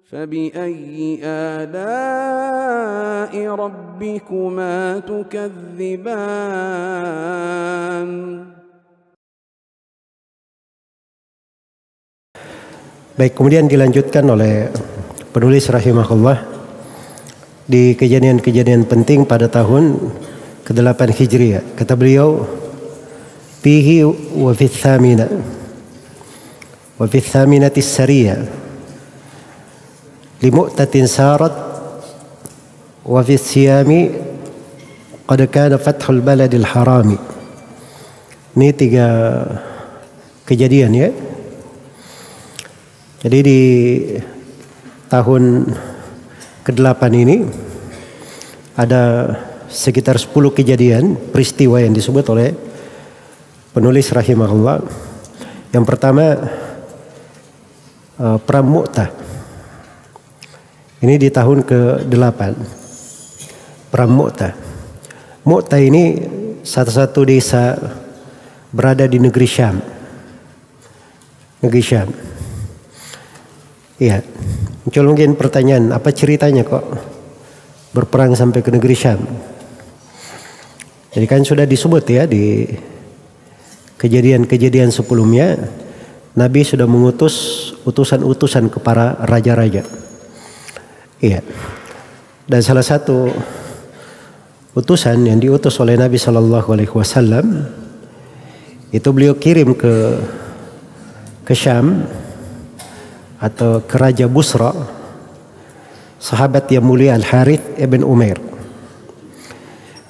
فبأي آلاء ربكما تكذبان. Baik, kemudian dilanjutkan oleh penulis rahimahullah di kejadian-kejadian penting pada tahun ke-8 Hijriah. Kata beliau, fihi wa fi thamina wa fi thaminati sariyah li mu'tatin sarat wa fi siyami qad kana fathul baladil harami. Ini 3 kejadian ya. Jadi di tahun ke-8 ini ada sekitar 10 kejadian peristiwa yang disebut oleh penulis rahimahullah. Yang pertama Perang Mu'tah. Ini di tahun ke-8. Perang Mu'tah. Mu'tah ini satu-satu desa berada di negeri Syam. Negeri Syam. Iya, muncul mungkin pertanyaan, apa ceritanya kok berperang sampai ke negeri Syam? Jadi kan sudah disebut ya di kejadian-kejadian sebelumnya, Nabi sudah mengutus utusan-utusan ke para raja-raja. Iya, dan salah satu utusan yang diutus oleh Nabi Shallallahu Alaihi Wasallam itu beliau kirim ke Syam atau ke Raja Busra, sahabat yang mulia Al-Harith ibn Umair.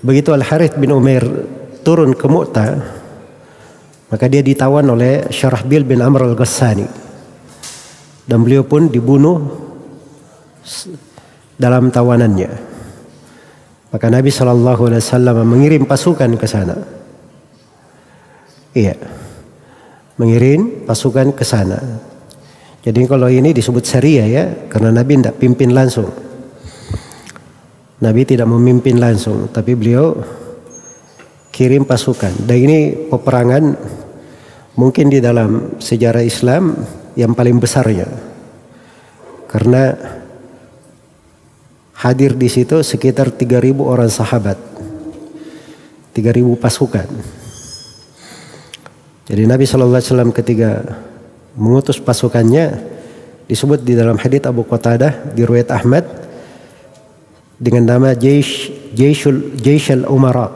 Begitu Al-Harith bin Umair turun ke Mu'tah, maka dia ditawan oleh Syarahbil bin Amr al-Ghassani, dan beliau pun dibunuh dalam tawanannya. Maka Nabi SAW mengirim pasukan ke sana. Iya, mengirim pasukan ke sana. Jadi kalau ini disebut syariah ya, karena Nabi tidak pimpin langsung. Nabi tidak memimpin langsung, tapi beliau kirim pasukan. Dan ini peperangan mungkin di dalam sejarah Islam yang paling besarnya. Karena hadir di situ sekitar 3.000 orang sahabat. 3.000 pasukan. Jadi Nabi SAW ketika mengutus pasukannya disebut di dalam hadits Abu Qatadah di riwayat Ahmad dengan nama Jaish al-Umara,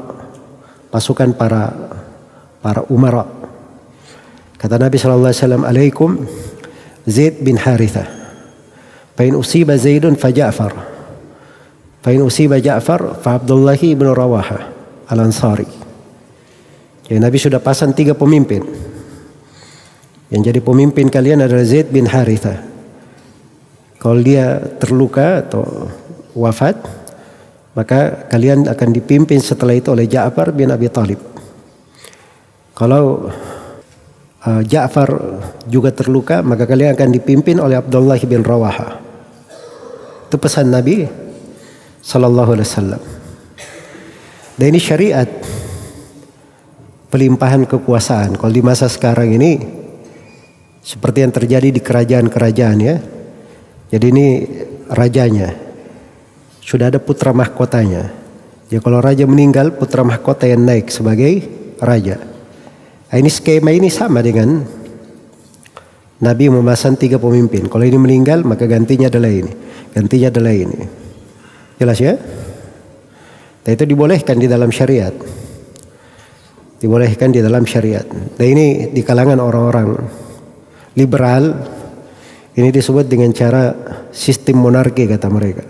pasukan para umara. Kata Nabi SAW, alaikum Zaid bin Harithah, fa in usiba Zaidun fa Ja'far, fa in usiba Ja'far fa Abdullah bin Rawaha al-Ansari. Jadi Nabi sudah pasang 3 pemimpin. Yang jadi pemimpin kalian adalah Zaid bin Harithah. Kalau dia terluka atau wafat, maka kalian akan dipimpin setelah itu oleh Ja'far bin Abi Thalib. Kalau Ja'far juga terluka, maka kalian akan dipimpin oleh Abdullah bin Rawaha. Itu pesan Nabi Sallallahu Alaihi Wasallam. Dan ini syariat pelimpahan kekuasaan. Kalau di masa sekarang ini seperti yang terjadi di kerajaan-kerajaan ya. Jadi ini rajanya. Sudah ada putra mahkotanya. Ya kalau raja meninggal, putra mahkota yang naik sebagai raja. Nah, ini skema ini sama dengan Nabi memasang 3 pemimpin. Kalau ini meninggal, maka gantinya adalah ini. Gantinya adalah ini. Jelas ya? Nah, itu dibolehkan di dalam syariat. Dibolehkan di dalam syariat. Dan ini di kalangan orang-orang liberal, ini disebut dengan cara sistem monarki kata mereka.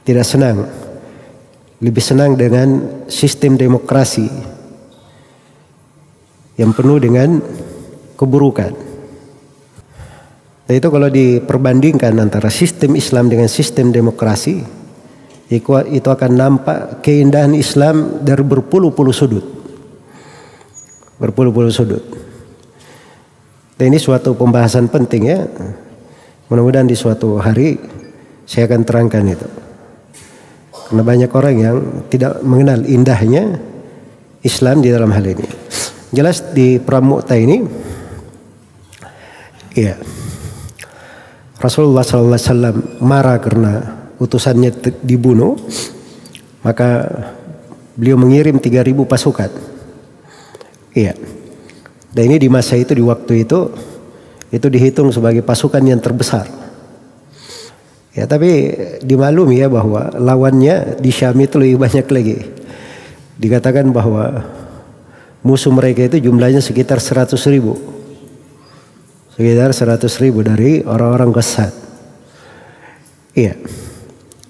Tidak senang, lebih senang dengan sistem demokrasi yang penuh dengan keburukan. Dan itu kalau diperbandingkan antara sistem Islam dengan sistem demokrasi, itu akan nampak keindahan Islam dari berpuluh-puluh sudut. Berpuluh-puluh sudut. Dan ini suatu pembahasan penting ya. Mudah-mudahan di suatu hari saya akan terangkan itu. Karena banyak orang yang tidak mengenal indahnya Islam di dalam hal ini. Jelas di Perang Mu'tah ini, ya, Rasulullah SAW marah karena utusannya dibunuh, maka beliau mengirim 3.000 pasukan. Iya. Dan ini di masa itu, di waktu itu dihitung sebagai pasukan yang terbesar. Ya, tapi dimaklumi ya bahwa lawannya di Syam itu lebih banyak lagi. Dikatakan bahwa musuh mereka itu jumlahnya sekitar 100.000. Sekitar 100.000 dari orang-orang Ghassad. Iya.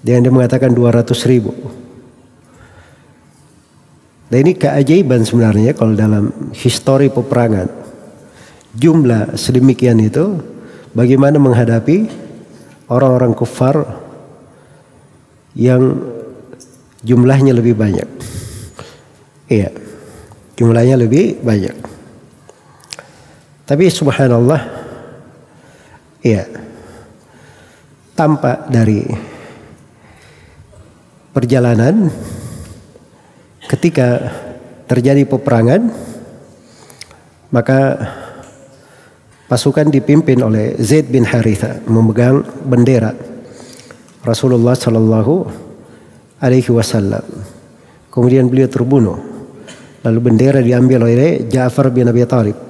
Dan dia mengatakan 200.000. Dan ini keajaiban sebenarnya kalau dalam histori peperangan. Jumlah sedemikian itu bagaimana menghadapi orang-orang kufar yang jumlahnya lebih banyak. Iya, jumlahnya lebih banyak. Tapi subhanallah, iya, tampak dari perjalanan ketika terjadi peperangan, maka pasukan dipimpin oleh Zaid bin Haritha memegang bendera Rasulullah Sallallahu Alaihi Wasallam. Kemudian beliau terbunuh. Lalu bendera diambil oleh Ja'far bin Abi Thalib.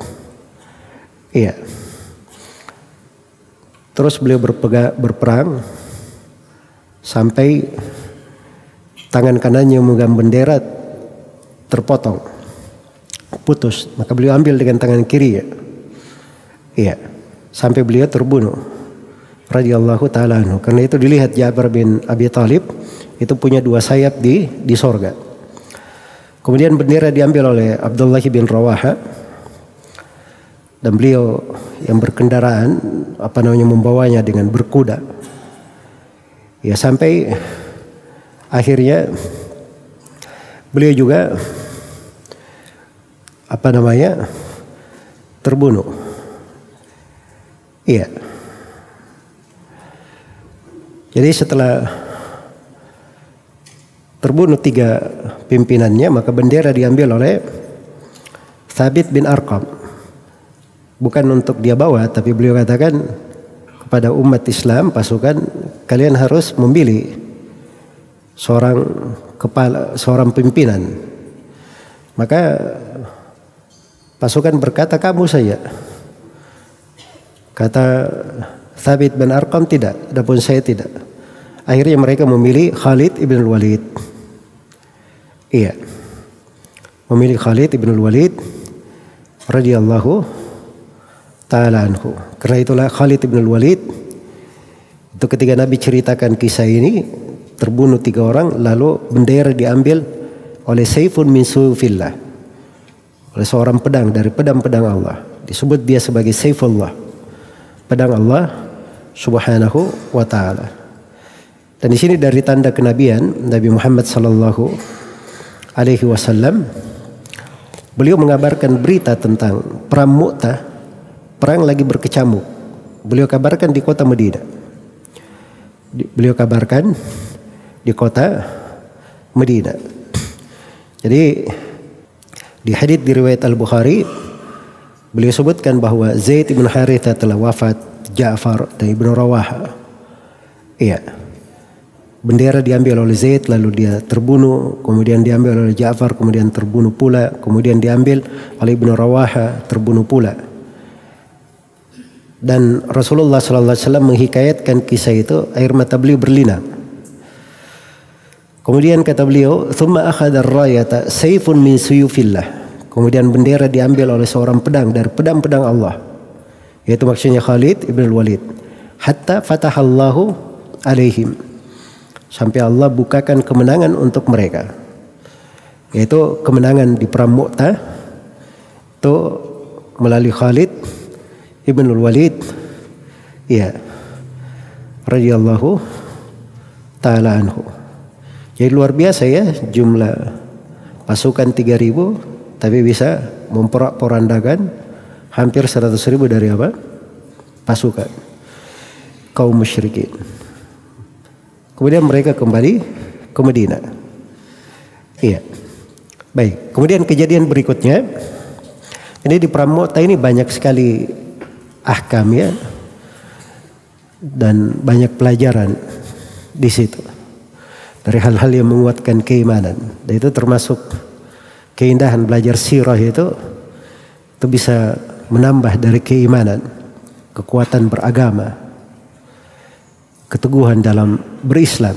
Iya. Terus beliau berperang sampai tangan kanannya memegang bendera terpotong, putus. Maka beliau ambil dengan tangan kiri. Iya, sampai beliau terbunuh radhiyallahu taala anhu. Karena itu dilihat Ja'far bin Abi Thalib itu punya 2 sayap di sorga. Kemudian bendera diambil oleh Abdullah bin Rawaha dan beliau yang berkendaraan membawanya dengan berkuda. Ya, sampai akhirnya beliau juga terbunuh. Iya. Jadi setelah terbunuh 3 pimpinannya, maka bendera diambil oleh Thabit bin Arqam. Bukan untuk dia bawa, tapi beliau katakan kepada umat Islam, pasukan, kalian harus memilih seorang pimpinan. Maka pasukan berkata, kamu saja. Kata Thabit bin Arqam, tidak, adapun saya tidak. Akhirnya mereka memilih Khalid ibn al-Walid. Iya, memilih Khalid ibn al-Walid radhiyallahu ta'ala anhu. Karena itulah Khalid ibn al-Walid itu ketika Nabi ceritakan kisah ini, terbunuh 3 orang, lalu bendera diambil oleh Saifun min Suyufillah, oleh seorang pedang dari pedang-pedang Allah. Disebut dia sebagai Saifullah, pedang Allah subhanahu wa ta'ala. Dan di sini dari tanda kenabian Nabi Muhammad sallallahu alaihi wasallam, beliau mengabarkan berita tentang perang Mu'tah, perang lagi berkecamuk. Beliau kabarkan di kota Madinah. Beliau kabarkan di kota Madinah. Jadi di hadits di riwayat Al-Bukhari, beliau sebutkan bahwa Zaid bin Haritha telah wafat, Ja'far dan Ibnu Rawaha. Iya. Bendera diambil oleh Zaid, lalu dia terbunuh, kemudian diambil oleh Ja'far, kemudian terbunuh pula, kemudian diambil oleh Ibnu Rawaha, terbunuh pula. Dan Rasulullah SAW menghikayatkan kisah itu, air mata beliau berlinang. Kemudian kata beliau, "Tsumma akhadha ar-rayata sayfun min suyufillah." Kemudian bendera diambil oleh seorang pedang dari pedang-pedang Allah. Yaitu maksudnya Khalid ibn al-Walid. Hatta fatahallahu alaihim. Sampai Allah bukakan kemenangan untuk mereka. Yaitu kemenangan di perang Mu'tah itu melalui Khalid ibn al-Walid. Ya. Radhiyallahu ta'ala anhu. Jadi luar biasa ya jumlah pasukan 3.000, tapi bisa memporak-porandakan hampir 100.000 dari apa? Pasukan kaum musyrikin. Kemudian mereka kembali ke Madinah. Iya. Baik. Kemudian kejadian berikutnya, ini di perang Mu'tah ini banyak sekali ahkam ya. dan banyak pelajaran di situ dari hal-hal yang menguatkan keimanan. Dan itu termasuk keindahan belajar sirah itu bisa menambah dari keimanan, kekuatan beragama, keteguhan dalam berislam.